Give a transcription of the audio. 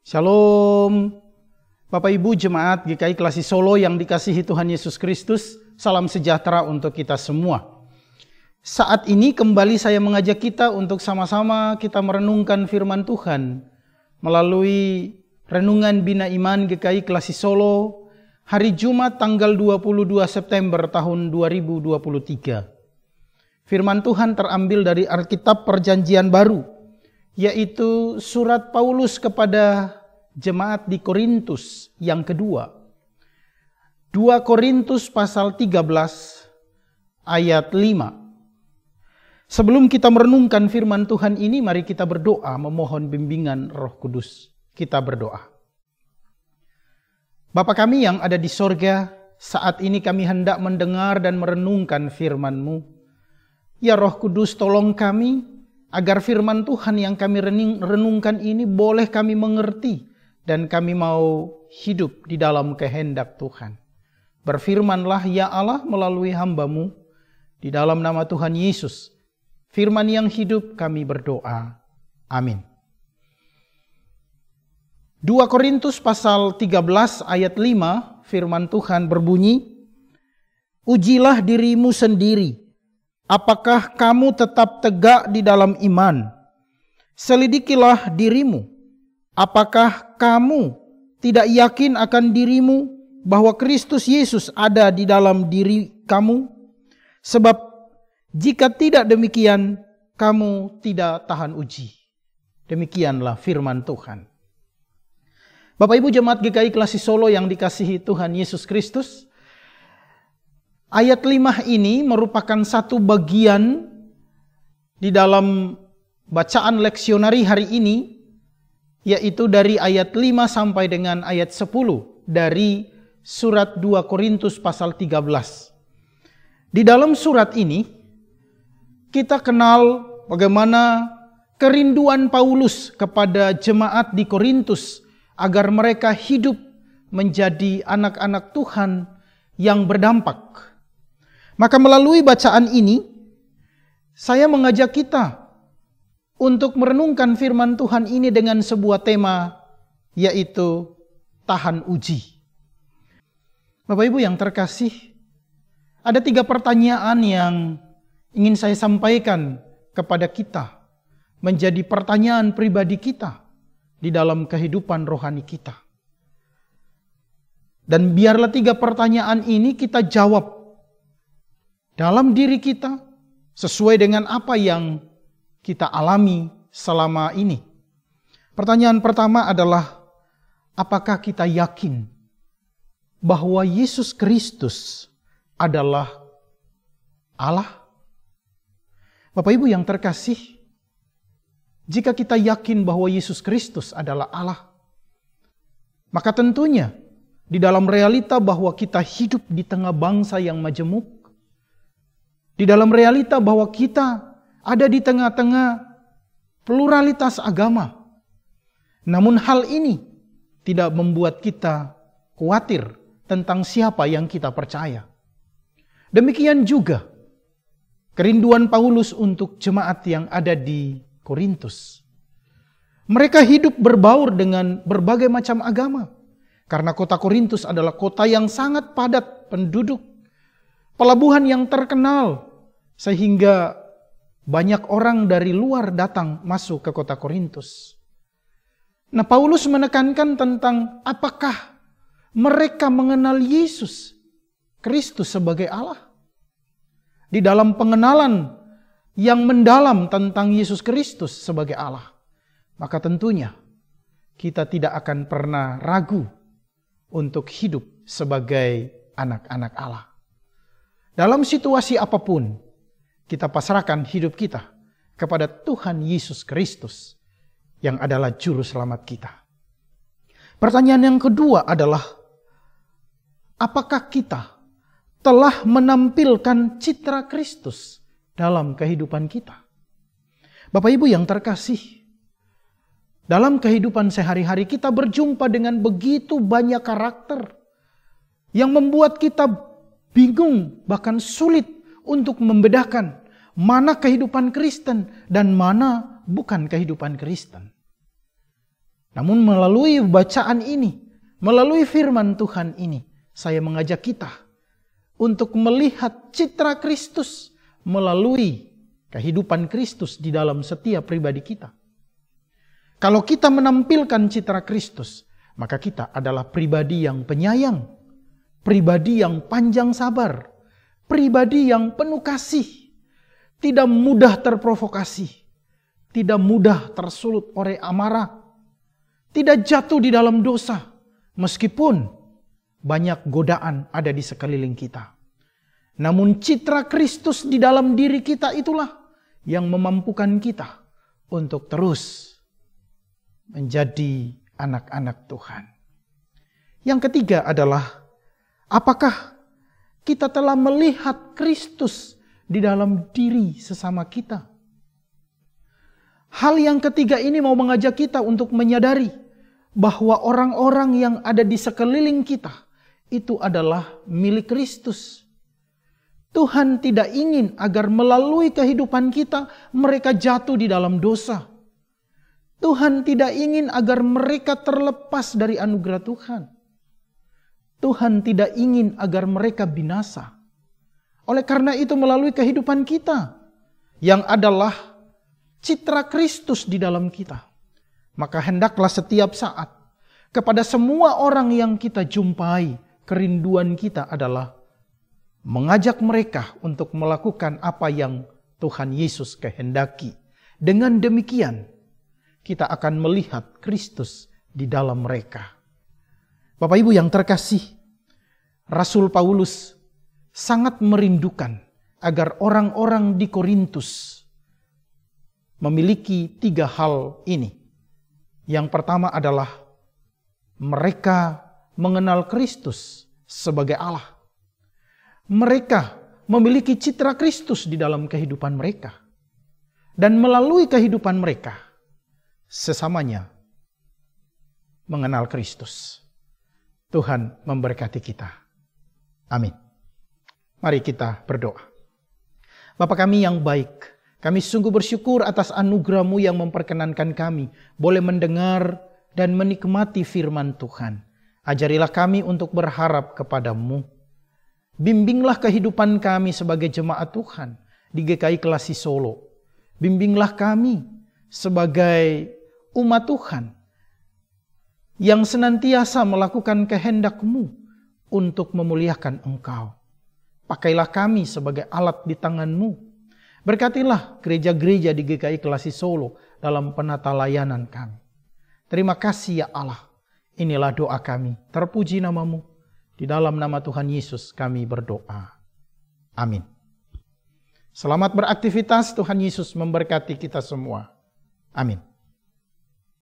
Shalom, Bapak Ibu Jemaat GKI Klasi Solo yang dikasihi Tuhan Yesus Kristus, salam sejahtera untuk kita semua. Saat ini kembali saya mengajak kita untuk sama-sama kita merenungkan firman Tuhan melalui Renungan Bina Iman GKI Klasi Solo hari Jumat tanggal 22 September tahun 2023. Firman Tuhan terambil dari Alkitab Perjanjian Baru, yaitu surat Paulus kepada jemaat di Korintus yang kedua. 2 Korintus pasal 13 ayat 5. Sebelum kita merenungkan firman Tuhan ini, mari kita berdoa memohon bimbingan Roh Kudus. Kita berdoa. Bapa kami yang ada di sorga, saat ini kami hendak mendengar dan merenungkan firman-Mu. Ya Roh Kudus, tolong kami agar firman Tuhan yang kami renungkan ini boleh kami mengerti dan kami mau hidup di dalam kehendak Tuhan. Berfirmanlah ya Allah melalui hamba-Mu di dalam nama Tuhan Yesus. Firman yang hidup kami berdoa. Amin. 2 Korintus pasal 13 ayat 5 firman Tuhan berbunyi, "Ujilah dirimu sendiri. Apakah kamu tetap tegak di dalam iman? Selidikilah dirimu. Apakah kamu tidak yakin akan dirimu bahwa Kristus Yesus ada di dalam diri kamu? Sebab jika tidak demikian, kamu tidak tahan uji." Demikianlah firman Tuhan. Bapak Ibu Jemaat GKI Klasi Solo yang dikasihi Tuhan Yesus Kristus, ayat 5 ini merupakan satu bagian di dalam bacaan leksionari hari ini, yaitu dari ayat 5 sampai dengan ayat 10 dari surat 2 Korintus pasal 13. Di dalam surat ini, kita kenal bagaimana kerinduan Paulus kepada jemaat di Korintus agar mereka hidup menjadi anak-anak Tuhan yang berdampak. Maka melalui bacaan ini, saya mengajak kita untuk merenungkan firman Tuhan ini dengan sebuah tema, yaitu tahan uji. Bapak Ibu yang terkasih, ada 3 pertanyaan yang ingin saya sampaikan kepada kita, menjadi pertanyaan pribadi kita di dalam kehidupan rohani kita. Dan biarlah 3 pertanyaan ini kita jawab dalam diri kita, sesuai dengan apa yang kita alami selama ini. Pertanyaan pertama adalah, apakah kita yakin bahwa Yesus Kristus adalah Allah? Bapak Ibu yang terkasih, jika kita yakin bahwa Yesus Kristus adalah Allah, maka tentunya di dalam realita bahwa kita hidup di tengah bangsa yang majemuk, di dalam realita bahwa kita ada di tengah-tengah pluralitas agama. Namun hal ini tidak membuat kita khawatir tentang siapa yang kita percaya. Demikian juga kerinduan Paulus untuk jemaat yang ada di Korintus. Mereka hidup berbaur dengan berbagai macam agama. Karena kota Korintus adalah kota yang sangat padat penduduk, pelabuhan yang terkenal, sehingga banyak orang dari luar datang masuk ke kota Korintus. Nah, Paulus menekankan tentang apakah mereka mengenal Yesus Kristus sebagai Allah. Di dalam pengenalan yang mendalam tentang Yesus Kristus sebagai Allah, maka tentunya kita tidak akan pernah ragu untuk hidup sebagai anak-anak Allah. Dalam situasi apapun, kita pasrahkan hidup kita kepada Tuhan Yesus Kristus yang adalah juru selamat kita. Pertanyaan yang kedua adalah, apakah kita telah menampilkan citra Kristus dalam kehidupan kita? Bapak Ibu yang terkasih, dalam kehidupan sehari-hari kita berjumpa dengan begitu banyak karakter yang membuat kita bingung, bahkan sulit untuk membedakan mana kehidupan Kristen dan mana bukan kehidupan Kristen. Namun melalui bacaan ini, melalui firman Tuhan ini, saya mengajak kita untuk melihat citra Kristus melalui kehidupan Kristus di dalam setiap pribadi kita. Kalau kita menampilkan citra Kristus, maka kita adalah pribadi yang penyayang, pribadi yang panjang sabar, pribadi yang penuh kasih, tidak mudah terprovokasi, tidak mudah tersulut oleh amarah, tidak jatuh di dalam dosa, meskipun banyak godaan ada di sekeliling kita. Namun citra Kristus di dalam diri kita itulah yang memampukan kita untuk terus menjadi anak-anak Tuhan. Yang ketiga adalah, apakah kita telah melihat Kristus di dalam diri sesama kita? Hal yang ketiga ini mau mengajak kita untuk menyadari bahwa orang-orang yang ada di sekeliling kita itu adalah milik Kristus. Tuhan tidak ingin agar melalui kehidupan kita mereka jatuh di dalam dosa. Tuhan tidak ingin agar mereka terlepas dari anugerah Tuhan. Tuhan tidak ingin agar mereka binasa. Oleh karena itu melalui kehidupan kita yang adalah citra Kristus di dalam kita, maka hendaklah setiap saat kepada semua orang yang kita jumpai, kerinduan kita adalah mengajak mereka untuk melakukan apa yang Tuhan Yesus kehendaki. Dengan demikian, kita akan melihat Kristus di dalam mereka. Bapak Ibu yang terkasih, Rasul Paulus sangat merindukan agar orang-orang di Korintus memiliki 3 hal ini. Yang pertama adalah mereka mengenal Kristus sebagai Allah. Mereka memiliki citra Kristus di dalam kehidupan mereka. Dan melalui kehidupan mereka, sesamanya mengenal Kristus. Tuhan memberkati kita. Amin. Mari kita berdoa. Bapa kami yang baik, kami sungguh bersyukur atas anugerah-Mu yang memperkenankan kami boleh mendengar dan menikmati firman Tuhan. Ajarilah kami untuk berharap kepada-Mu. Bimbinglah kehidupan kami sebagai jemaat Tuhan di GKI Kelasi Solo. Bimbinglah kami sebagai umat Tuhan yang senantiasa melakukan kehendak-Mu untuk memuliakan Engkau. Pakailah kami sebagai alat di tangan-Mu. Berkatilah gereja-gereja di GKI Kelasi Solo dalam penata layanan kami. Terima kasih ya Allah. Inilah doa kami. Terpuji nama-Mu. Di dalam nama Tuhan Yesus kami berdoa. Amin. Selamat beraktivitas. Tuhan Yesus memberkati kita semua. Amin.